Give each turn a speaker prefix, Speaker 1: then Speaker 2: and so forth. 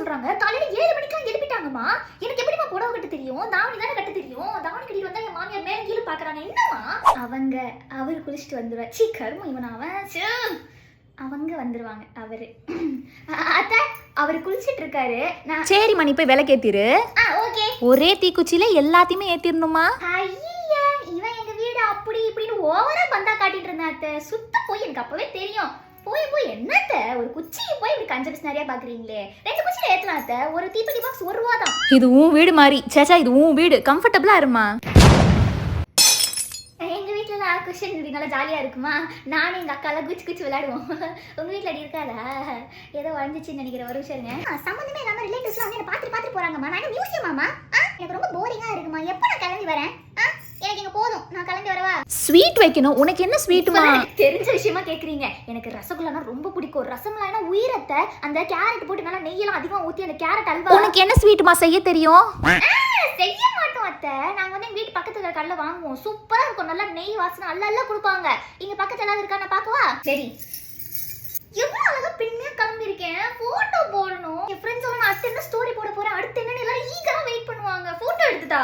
Speaker 1: சொல்றாங்க. காலையில 7 மணிக்கு எழுப்பிட்டாங்கம்மா. எனக்கு எப்படிமா புடவை கட்ட தெரியும்? தாவணி தானே கட்ட தெரியும். தாவணி கட்டிட்டு வந்தா என் மாமியார் மேல கீழ பாக்குறாங்க. என்னமா அவரு குளிச்சுட்டு வந்துருவாரு. சீ கருமம் இவன் அவன். அவங்க வந்துருவாங்க. அத்தை அவரு குளிச்சிட்டு இருக்காரு.
Speaker 2: சரிம்மா நீ போய் விளக்கேத்திரு.
Speaker 1: ஓகே.
Speaker 2: ஒரே தீக்குச்சியில எல்லாத்தையுமே ஏத்திரணுமா?
Speaker 1: ஐயா இவன் எங்க வீடு அப்படி இப்படின்னு ஓவரா பந்தா காட்டிட்டு இருந்தா அத்தை. சுத்த போய் எனக்கு அப்பவே தெரியும். போய் என்னத்த ஒரு குச்சியை போய் இப்படி கஞ்ச பிஸ் நிறைய பாக்குறீங்களே. 2 குச்சியில ஏத்தலாம் அத்தை. ஒரு தீப்பெட்டி பாக்ஸ் 1 ரூபா தான்.
Speaker 2: இது உன் வீடு மாதிரி. சேச்சா இது உன் வீடு. கம்ஃபர்டபுளா இருமா.
Speaker 1: எங்க வீட்டுல குஷன் இப்படி நல்லா ஜாலியா இருக்குமா. நானும் எங்க அக்கால குச்சி விளையாடுவோம். உங்க வீட்டுல அடி இருக்காதா? ஏதோ வளைஞ்சிச்சுன்னு நினைக்கிறேன். ஒரு விஷயங்க சம்பந்தமே இல்லாம ரிலேட்டிவ்ஸ்லாம் வந்து என்ன பாத்து போறாங்கம்மா. நான் என்ன மியூசியமாமா? எனக்கு ரொம்ப போரிங்கா இருக்குமா. எப்ப நான் கிளம்பி வரேன்? எனக்கு இங்க போதும். நான் கிளம்பி வரவா?
Speaker 2: ஸ்வீட் வைக்கணும். உனக்கு என்ன ஸ்வீட்டுமா?
Speaker 1: தெரிஞ்ச விஷயமா கேக்குறீங்க. எனக்கு ரசகுல்லானா ரொம்ப பிடிக்கும். ரசமலாய்னா உயிரத்தை. அந்த கேரட் போட்டு நல்லா நெய்யெல்லாம் அதிகமா ஊத்தி அந்த கேரட் அல்வா.
Speaker 2: உனக்கு என்ன ஸ்வீட்டுமா செய்ய தெரியும்?
Speaker 1: செய்ய மாட்டோம் அத்தை. நாங்க வந்து எங்க வீட்டு பக்கத்துல கடையில வாங்குவோம். சூப்பரா இருக்கும். நல்லா நெய் வாசனை அல்ல கொடுப்பாங்க. இங்க பக்கத்துல ஏதாவது இருக்கா நான் பாக்கவா? சரி. எவ்வளவு அழகா பின்னியா கிளம்பி இருக்கேன். போட்டோ போடணும். என் ஃப்ரெண்ட்ஸோட நான் அடுத்து என்ன ஸ்டோரி போட போறேன், அடுத்து என்னன்னு எல்லாரும் ஈகரா வெயிட் பண்ணுவாங்க. போட்டோ எடுத்துட்டா